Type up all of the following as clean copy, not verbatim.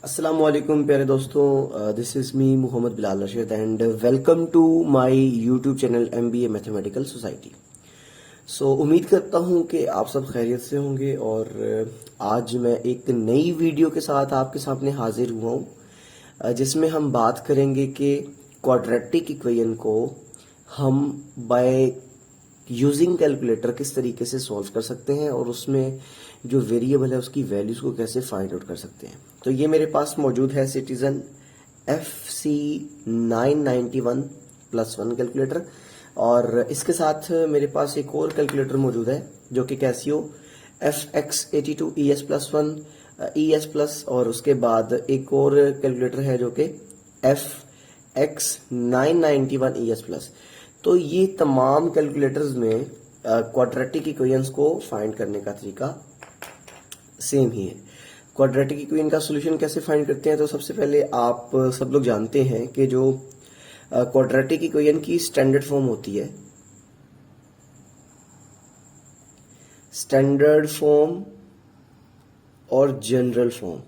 अस्सलाम वालेकुम प्यारे दोस्तों, this is me Mohammad Bilal Rashid and welcome to my YouTube channel MBA mathematical society. उम्मीद करता हूँ कि आप सब खैरियत से होंगे और आज मैं एक नई वीडियो के साथ आपके सामने हाजिर हुआ हूँ, जिसमें हम बात करेंगे कि क्वाड्रेटिक इक्वेशन को हम बाय यूजिंग कैलकुलेटर किस तरीके से सॉल्व कर सकते हैं और उसमें जो वेरिएबल है उसकी वैल्यूज को कैसे फाइंड आउट कर सकते हैं। तो ये मेरे पास मौजूद है सिटीजन FC991+1 कैलकुलेटर, और इसके साथ मेरे पास एक और कैलकुलेटर मौजूद है जो कि कैसियो FX82ES+1 ES प्लस, और उसके बाद एक और कैलकुलेटर है जो कि FX991ES+। तो ये तमाम कैलकुलेटर्स में क्वाड्रेटिक इक्वेशंस को फाइंड करने का तरीका सेम ही है। क्वाड्रेटिक इक्वेशन का सॉल्यूशन कैसे फाइंड करते हैं, तो सबसे पहले आप सब लोग जानते हैं कि जो क्वाड्रेटिक इक्वेशन की स्टैंडर्ड फॉर्म होती है, स्टैंडर्ड फॉर्म और जनरल फॉर्म,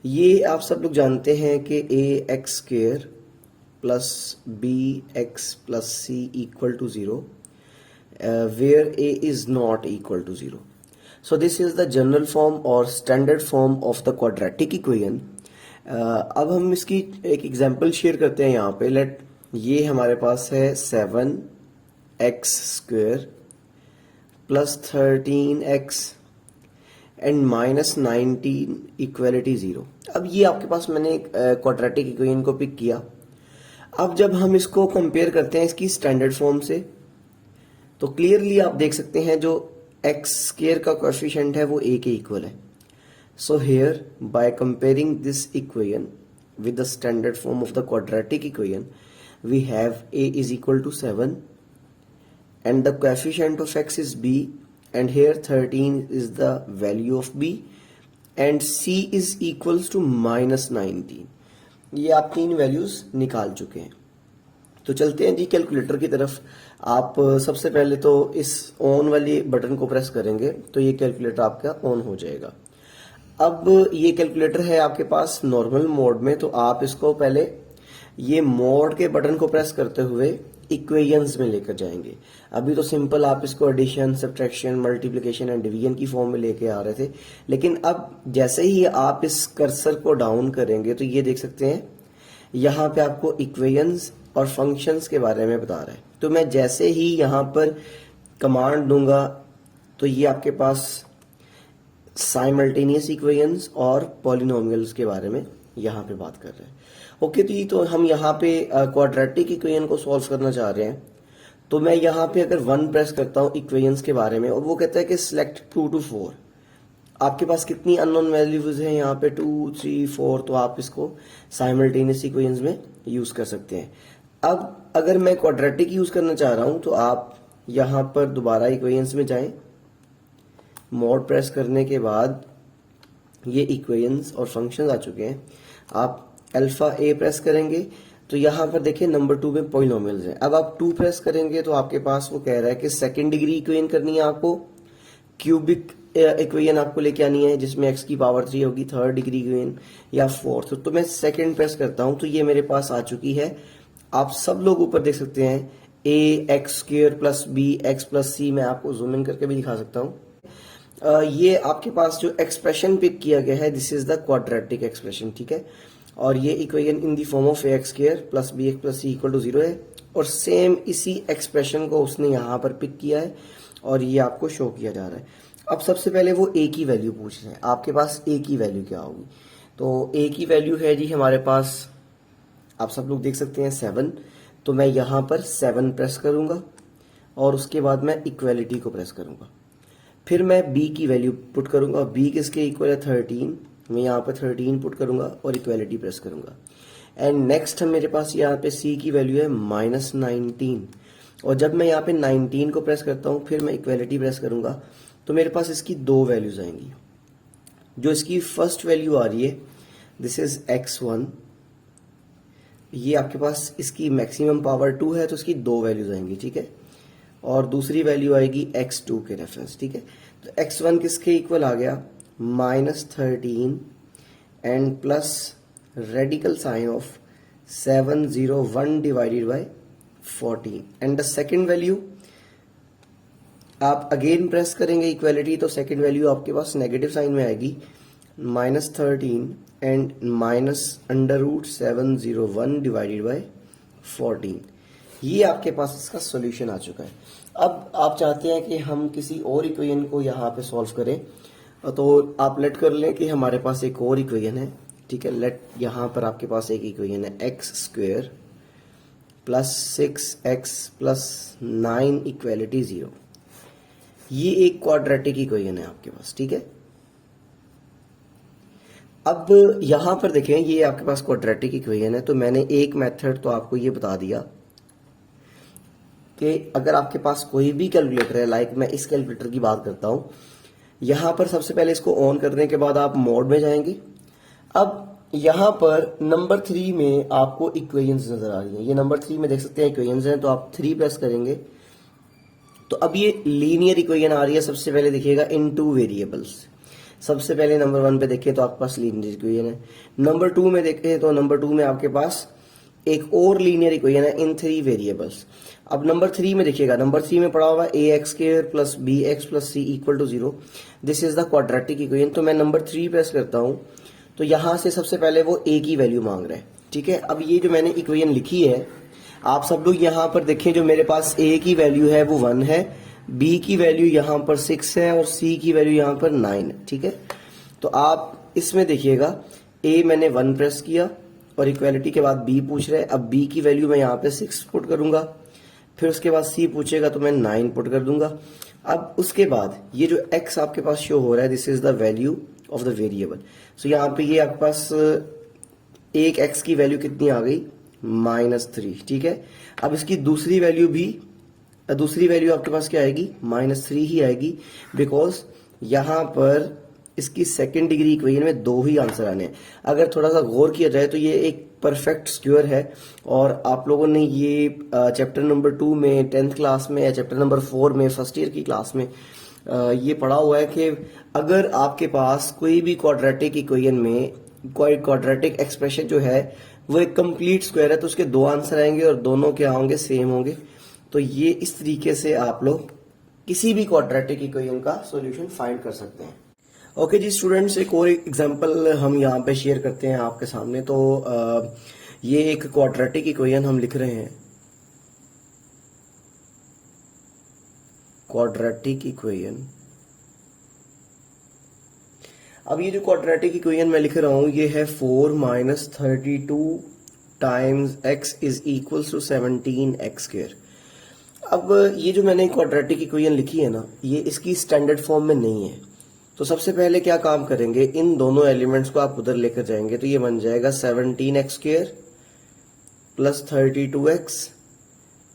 ये आप सब लोग जानते हैं कि ax² plus bx plus c equal to 0, where a is not equal to 0. So this is the general form or standard form of the quadratic equation. अब हम इसकी एक एग्जांपल शेयर करते हैं यहाँ पे। लेट ये हमारे पास है 7x² plus 13x and -19 equality 0। अब ये आपके पास मैंने क्वाड्रेटिक इक्वेशन को पिक किया। अब जब हम इसको कंपेयर करते हैं इसकी स्टैंडर्ड फॉर्म से, तो क्लियरली आप देख सकते हैं जो x² का कोएफिशिएंट है वो a के इक्वल है। So here by comparing this equation with the standard form of the quadratic equation, we have a is equal to 7 and the coefficient of x is b, and here 13 is the value of b and c is equals to -19। ये आप तीन values निकाल चुके हैं। तो चलते हैं जी calculator की तरफ। आप सबसे पहले तो इस ऑन वाली बटन को प्रेस करेंगे तो ये कैलकुलेटर आपका ऑन हो जाएगा। अब ये कैलकुलेटर है आपके पास नॉर्मल मोड में, तो आप इसको पहले ये मोड के बटन को प्रेस करते हुए इक्वेशंस में लेकर जाएंगे। अभी तो सिंपल आप इसको addition, subtraction, multiplication and division की फॉर्म में लेके आ रहे थे, लेकिन अब जैसे ही आप इस कर्सर को डाउन करेंगे तो ये देख सकते हैं यहाँ पे आपको इक्वेशंस और फंक्शंस के बारे में बता रहा है। तो मैं जैसे ही यहाँ पर कमांड दूंगा तो ये आपके पास साइमल्टेनियस इक्वेशंस और पॉलिनोमियल्स के बारे में यहाँ पे बात कर रहे हैं। ओके, तो ये तो हम यहाँ पे क्वाड्रेटिक इक्वेशन को सॉल्व करना चाह रहे हैं। तो मैं यहाँ पे अगर 1 प्रेस करता हूँ इक्वेशंस के बारे में, और वो कहता है कि सिलेक्ट 2 to 4। आपके पास कितनी अननोन वैल्यूज हैं यहाँ पे, 2, 3, 4, तो आप इसको साइमल्टेनियस इक्वेशंस में यूज कर सकते हैं। अब अगर मैं क्वाड्रेटिक यूज करना चाह रहा हूँ तो आप यहाँ पर दोबारा इक्वेशंस में जाएं, मोड प्रेस करने के बाद ये इक्वेशंस और फंक्शंस आ चुके हैं। आप अल्फा a प्रेस करेंगे तो यहाँ पर देखिए नंबर 2 में पॉलिनोमियल्स हैं। अब आप 2 प्रेस करेंगे तो आपके पास वो कह रहा है कि सेकंड डिग्री इक्वेशन करनी है आपको, क्यूबिक इक्वेशन आपको लेके आनी है जिसमें x की पावर 3 होगी, थर्ड डिग्री इक्वेशन या फोर्थ। तो मैं सेकंड प्रेस करता हूं तो ये मेरे पास आ चुकी है। आप सब लोग ऊपर देख सकते हैं ax² plus bx plus c। मैं आपको जूम इन करके भी दिखा सकता हूँ। ये आपके पास जो एक्सप्रेशन पिक किया गया है, this is the quadratic expression, ठीक है। और ये equation in the form of ax² plus bx plus c equal to 0 है, और सेम इसी एक्सप्रेशन को उसने यहाँ पर पिक किया है और ये आपको शो किया जा रहा है। अब सबसे पहले वो a की वैल्यू पूछ रहे हैं, आपके पास a की वैल्यू क्या होगी। तो a की वैल्यू है जी हमारे पास, आप सब लोग देख सकते हैं 7। तो मैं यहाँ पर 7 प्रेस करूंगा और उसके बाद मैं इक्वलिटी को प्रेस करूंगा। फिर मैं b की वैल्यू पुट करूंगा, b किसके इक्वल है 13, मैं यहाँ पर 13 पुट करूंगा और इक्वलिटी प्रेस करूंगा। एंड नेक्स्ट मेरे पास यहाँ पे c की वैल्यू है -19, और जब मैं यहाँ पे 19 को प्रेस करता हूँ फिर मैं इक्वलिटी प्रेस करूंगा तो मेरे पास इसकी दो वैल्यूज आएंगी। जो इसकी फर्स्ट वैल्यू आ रही है दिस इज x1, ये आपके पास इसकी मैक्सिमम पावर 2 है तो इसकी दो वैल्यूज आएंगी, ठीक है। और दूसरी वैल्यू आएगी x2 के रेफरेंस, ठीक है। तो x1 किसके इक्वल आ गया, -13 and plus radical sign of 701 divided by 14 and the second value आप अगेन प्रेस करेंगे इक्वलिटी, तो सेकेंड वैल्यू आपके पास नेगेटिव साइन में आएगी -13 एंड -√701 डिवाइडेड बाय 14। ये आपके पास इसका सॉल्यूशन आ चुका है। अब आप चाहते हैं कि हम किसी और इक्वेशन को यहाँ पे सॉल्व करें, तो आप लेट कर लें कि हमारे पास एक और इक्वेशन है, ठीक है। लेट यहाँ पर आपके पास एक इक्वेशन है x² plus 6x plus 9 equality 0। ये एक क्वाड्रेटिक इक्वेशन है आपके पास, ठीक है। अब यहां पर देखें, ये आपके पास क्वाड्रेटिक इक्वेशन है, तो मैंने एक मेथड तो आपको ये बता दिया कि अगर आपके पास कोई भी कैलकुलेटर है, लाइक मैं इस कैलकुलेटर की बात करता हूं, यहां पर सबसे पहले इसको ऑन करने के बाद आप मोड में जाएंगे। अब यहां पर नंबर 3 में आपको इक्वेशंस नजर आ रही हैं, ये नंबर 3 में देख सकते हैं इक्वेशंस हैं, तो आप 3 प्रेस करेंगे तो अब ये लीनियर इक्वेशन आ रही है। सबसे पहले देखिएगा इन 2 वेरिएबल्स। सबसे पहले नंबर 1 पे देखिए तो आपके पास लीनियर इक्वेशन है। नंबर 2 में देखें तो नंबर 2 में आपके पास एक और लीनियर इक्वेशन है इन 3 वेरिएबल्स। अब नंबर 3 में देखिएगा, नंबर 3 में पड़ा हुआ ax² plus bx plus c equal to 0। This is the quadratic equation. तो मैं नंबर 3 प्रेस करता हूं तो यहां से सबसे पहले वो a की वैल्यू मांग रहा है, ठीक है। अब ये जो मैंने इक्वेशन लिखी है, आप सब लोग यहां पर देखें, जो मेरे पास a की वैल्यू है वो 1 है, b की वैल्यू यहां पर 6 है और c की वैल्यू यहां पर 9 है, ठीक है। तो आप इसमें देखिएगा a मैंने 1 प्रेस किया और इक्वालिटी के बाद b पूछ रहे हैं। अब b की वैल्यू मैं यहाँ पे 6 पुट करूंगा, फिर उसके बाद c पूछेगा तो मैं 9 पुट कर दूंगा। अब उसके बाद ये जो x आपके पास शो हो रहा है, this is the value of the variable. So यहाँ पे ये आपके पास एक x की वैल्यू कितनी आ गई, -3, ठीक है। अब इसकी दूसरी वैल्यू आपके पास क्या आएगी, -3 ही आएगी, बिकॉज यहां पर इसकी सेकेंड डिग्री इक्वेशन में 2 ही आंसर आने हैं। अगर थोड़ा सा गौर किया जाए तो ये एक परफेक्ट स्क्वायर है, और आप लोगों ने ये चैप्टर नंबर 2 में 10th क्लास में या चैप्टर नंबर 4 में फर्स्ट ईयर की क्लास में ये पढ़ा हुआ है कि अगर आपके पास कोई भी क्वाड्रेटिक इक्वेशन में कोई क्वाड्रेटिक एक्सप्रेशन जो है वो एक कंप्लीट स्क्वायर है, तो उसके 2 आंसर आएंगे और दोनों क्या होंगे, सेम होंगे। तो ये इस तरीके से आप लोग किसी भी क्वाड्रेटिक इक्वेशन का सॉल्यूशन फाइंड कर सकते हैं। ओके जी स्टूडेंट्स, एक और एग्जांपल हम यहाँ पे शेयर करते हैं आपके सामने। तो ये एक क्वाड्रेटिक इक्वेशन हम लिख रहे हैं, क्वाड्रेटिक इक्वेशन। अब ये जो क्वाड्रेटिक इक्वेशन मैं लिख रहा हूं, ये है 4 - 32 times x is equal to 17x²। अब ये जो मैंने क्वाड्रेटिक इक्वेशन लिखी है ना, ये इसकी स्टैंडर्ड फॉर्म में नहीं है। तो सबसे पहले क्या काम करेंगे, इन दोनों एलिमेंट्स को आप उधर लेकर जाएंगे, तो ये बन जाएगा 17x² plus 32x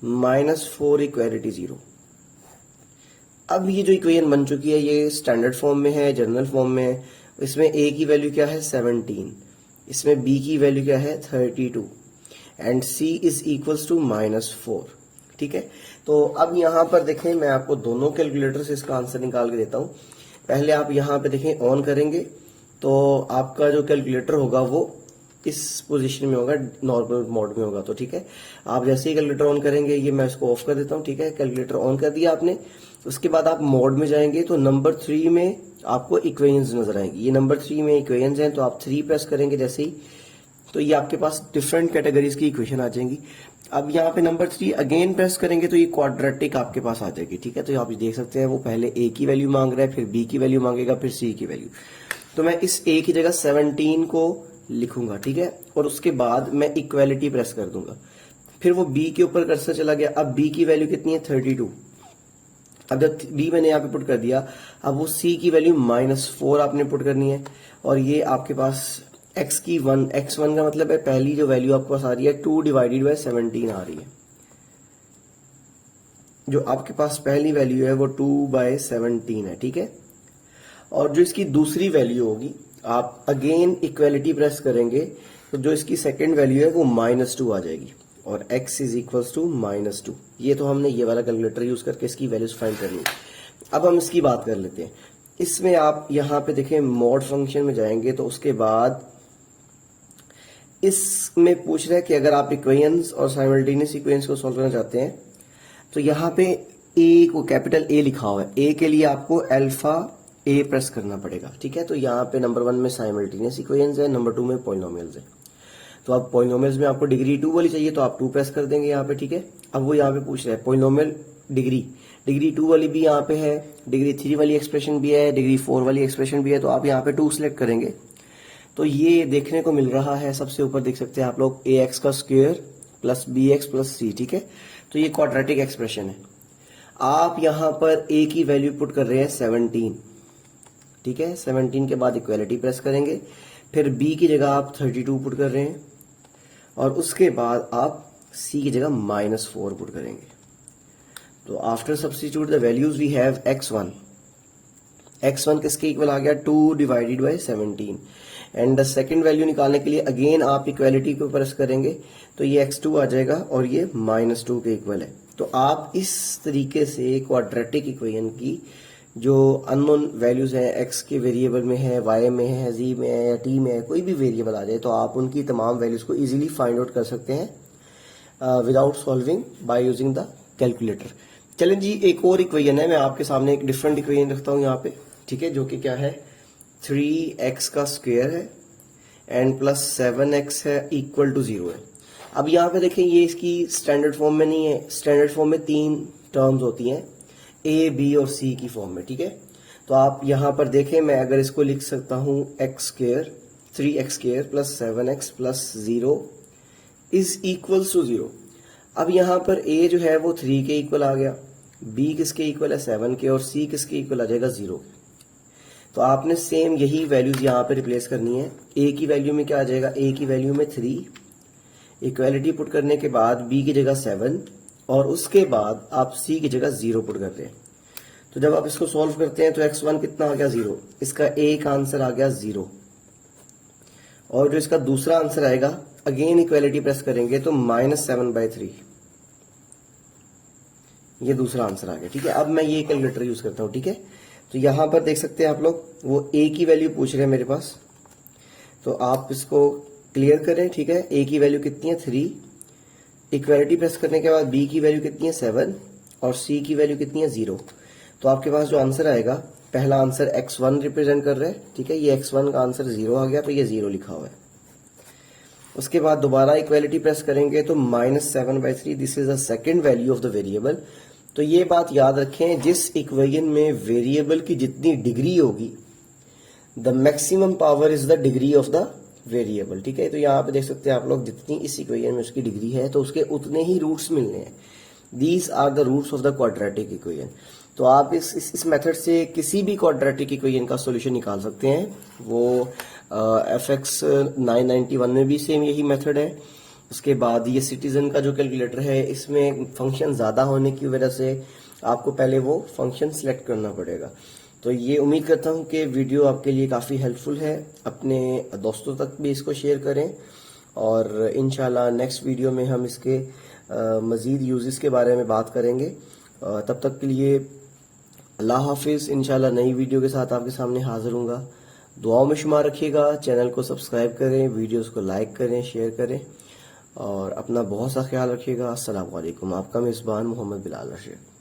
minus 4 equality 0। अब ये जो इक्वेशन बन चुकी है, ये स्टैंडर्ड फॉर्म में है, जनरल फॉर्म में है। इसमें a की वैल्यू क्या है, 17, इसमें b की वैल्यू क्या है, 32 and c is equals to -4, ठीक है। तो अब यहाँ पर देखें, मैं आपको दोनों कैलकुलेटर से इसका आंसर निकाल के देता हूँ। पहले आप यहाँ पे देखें, ऑन करेंगे तो आपका जो कैलकुलेटर होगा वो इस पोजीशन में होगा, नॉर्मल मोड में होगा। तो ठीक है, आप जैसे ही कैलकुलेटर ऑन करेंगे, ये मैं इसको ऑफ कर देता हूँ, ठीक है। कैलकुलेटर ऑन कर दिया आपने, उसके बाद आप मोड में जाएंगे तो नंबर 3 में आपको इक्वेशंस नजर आएंगी। ये नंबर 3 में इक्वेशंस हैं, तो आप 3 प्रेस करेंगे जैसे ही, तो ये आपके पास डिफरेंट कैटेगरीज की इक्वेशन आ जाएंगी। अब यहाँ पे नंबर 3 अगेन प्रेस करेंगे तो ये क्वाड्रेटिक आपके पास आ जाएगी, ठीक है। तो आप देख सकते हैं वो पहले a की वैल्यू मांग रहा है, फिर b की वैल्यू मांगेगा, फिर c की वैल्यू। तो मैं इस a की जगह 17 को लिखूंगा, ठीक है, और उसके बाद मैं इक्वालिटी प्रेस कर दूंगा। फिर वो b के ऊपर कर्सर चला गया। अब b की वैल्यू कितनी है, 32। अब जब b मैंने यहाँ पे पुट कर दिया, अब वो c की वैल्यू -4 आपने पुट करनी है, और ये आपके पास x1 का मतलब है पहली जो वैल्यू आपके पास आ रही है 2 डिवाइडेड बाय 17 आ रही है। जो आपके पास पहली वैल्यू है वो 2/17 है, ठीक है। और जो इसकी दूसरी वैल्यू होगी, आप अगेन इक्वालिटी प्रेस करेंगे तो जो इसकी सेकेंड वैल्यू है वो -2 आ जाएगी, और x इज इक्वल्स टू -2। ये तो हमने ये वाला कैलकुलेटर यूज करके इसकी वैल्यूज फाइंड करनी है। अब हम इसकी बात कर लेते हैं। इसमें आप यहाँ पे देखें, मॉड फंक्शन में जाएंगे तो उसके बाद इसमें पूछ रहा है कि अगर आप इक्वेशंस और साइमल्टेनियस इक्वेशंस को सॉल्व करना चाहते हैं तो यहाँ पे ए को कैपिटल ए लिखा हुआ है, ए के लिए आपको अल्फा ए प्रेस करना पड़ेगा, ठीक है। तो यहाँ पे नंबर 1 में साइमल्टेनियस इक्वेशंस है, नंबर 2 में पॉलिनोमियल्स है। तो आप पॉलिनोमियल्स में आपको डिग्री 2 वाली चाहिए तो आप 2 प्रेस कर देंगे यहाँ पे, ठीक है। अब वो यहाँ पे पूछ रहा है पॉलिनोमियल डिग्री 2 वाली भी यहाँ पे है, डिग्री 3 वाली एक्सप्रेशन भी है, डिग्री 4 वाली एक्सप्रेशन भी है, तो आप यहाँ पे 2 सिलेक्ट करेंगे तो ये देखने को मिल रहा है। सबसे ऊपर देख सकते हैं आप लोग ax का square plus bx plus c, ठीक है। तो ये क्वाड्रेटिक एक्सप्रेशन है। आप यहाँ पर a की वैल्यू पुट कर रहे हैं 17, ठीक है। 17 के बाद इक्वालिटी प्रेस करेंगे, फिर b की जगह आप 32 पुट कर रहे हैं और उसके बाद आप c की जगह -4 पुट करेंगे। तो after substitute the values we have x1 किसके इक्वल आ गया 2 divided by 17 and the second value निकालने के लिए अगेन आप इक्वालिटी को प्रेस करेंगे तो ये x2 आ जाएगा और ये -2 के इक्वल है। तो आप इस तरीके से क्वाड्रेटिक इक्वेशन की जो अननोन वैल्यूज हैं, x के वेरिएबल में है, y में है, z में है या t में है, कोई भी वेरिएबल आ जाए तो आप उनकी तमाम वैल्यूज को इजीली फाइंड आउट कर सकते हैं without solving by using the calculator. चलें जी, एक और इक्वेशन है, मैं आपके सामने एक डिफरेंट इक्वेशन रखता हूं यहाँ पे, ठीक है, जो कि क्या है 3x का स्क्वायर है एंड प्लस 7x है इक्वल टू 0 है। अब यहाँ पे देखें ये इसकी स्टैंडर्ड फॉर्म में नहीं है, स्टैंडर्ड फॉर्म में 3 टर्म्स होती हैं a, b और c की फॉर्म में, ठीक है। तो आप यहाँ पर देखें, मैं अगर इसको लिख सकता हूँ x square 3x square plus 7x plus 0 is equals to 0। अब यहाँ पर a जो है वो 3 के इक्वल आ गया, b किसके इक्वल है 7 के और c किसके इक्वल आ जाएगा 0 के। तो आपने सेम यही वैल्यूज यहाँ पे रिप्लेस करनी है। a की वैल्यू में क्या आ जाएगा, a की वैल्यू में 3, इक्वालिटी पुट करने के बाद b की जगह 7 और उसके बाद आप c की जगह 0 पुट कर रहे हैं। तो जब आप इसको सॉल्व करते हैं तो x1 कितना आ गया 0, इसका एक आंसर आ गया 0 और जो इसका दूसरा आंसर आएगा अगेन इक्वालिटी प्रेस करेंगे तो -7/3, ये दूसरा आंसर आ गया, ठीक है। अब मैं ये कैलकुलेटर यूज करता हूं, ठीक है। तो यहां पर देख सकते हैं आप लोग वो a की वैल्यू पूछ रहे हैं मेरे पास, तो आप इसको क्लियर करें, ठीक है। a की वैल्यू कितनी है 3, इक्वालिटी प्रेस करने के बाद b की वैल्यू कितनी है 7 और c की वैल्यू कितनी है 0। तो आपके पास जो आंसर आएगा, पहला आंसर x1 रिप्रेजेंट कर रहा है, ठीक है, ये x1 का आंसर 0 आ गया तो ये 0 लिखा हुआ है। उसके बाद दोबारा इक्वालिटी प्रेस करेंगे तो -7/3, this is the second value of the variable. तो ये बात याद रखें, जिस इक्वेशन में वेरिएबल की जितनी डिग्री होगी the maximum power is the degree of the variable, ठीक है। तो यहाँ पे देख सकते हैं आप लोग जितनी इस इक्वेशन में उसकी डिग्री है तो उसके उतने ही रूट्स मिलने हैं। These are the roots of the quadratic equation. तो आप इस मेथड से किसी भी क्वाड्रेटिक इक्वेशन का सॉल्यूशन निकाल सकते हैं। वो FX 991 में भी सेम यही मेथड है। उसके बाद ये सिटीजन का जो कैलकुलेटर है, इसमें फंक्शन ज्यादा होने की वजह से आपको पहले वो फंक्शन सिलेक्ट करना पड़ेगा। तो ये उम्मीद करता हूँ कि वीडियो आपके लिए काफ़ी हेल्पफुल है। अपने दोस्तों तक भी इसको शेयर करें और इंशाल्लाह नेक्स्ट वीडियो में हम इसके मज़ीद यूजेस के बारे में बात करेंगे। तब तक के लिए अल्लाह हाफिज़। इंशाल्लाह नई वीडियो के साथ आपके सामने हाजिर हूँगा। दुआओं में शुमार रखिएगा, चैनल को सब्सक्राइब करें, वीडियोस को लाइक करें, शेयर करें और अपना बहुत सा ख्याल रखिएगा। अस्सलाम वालेकुम। आपका मेज़बान मोहम्मद बिलाल रशीद।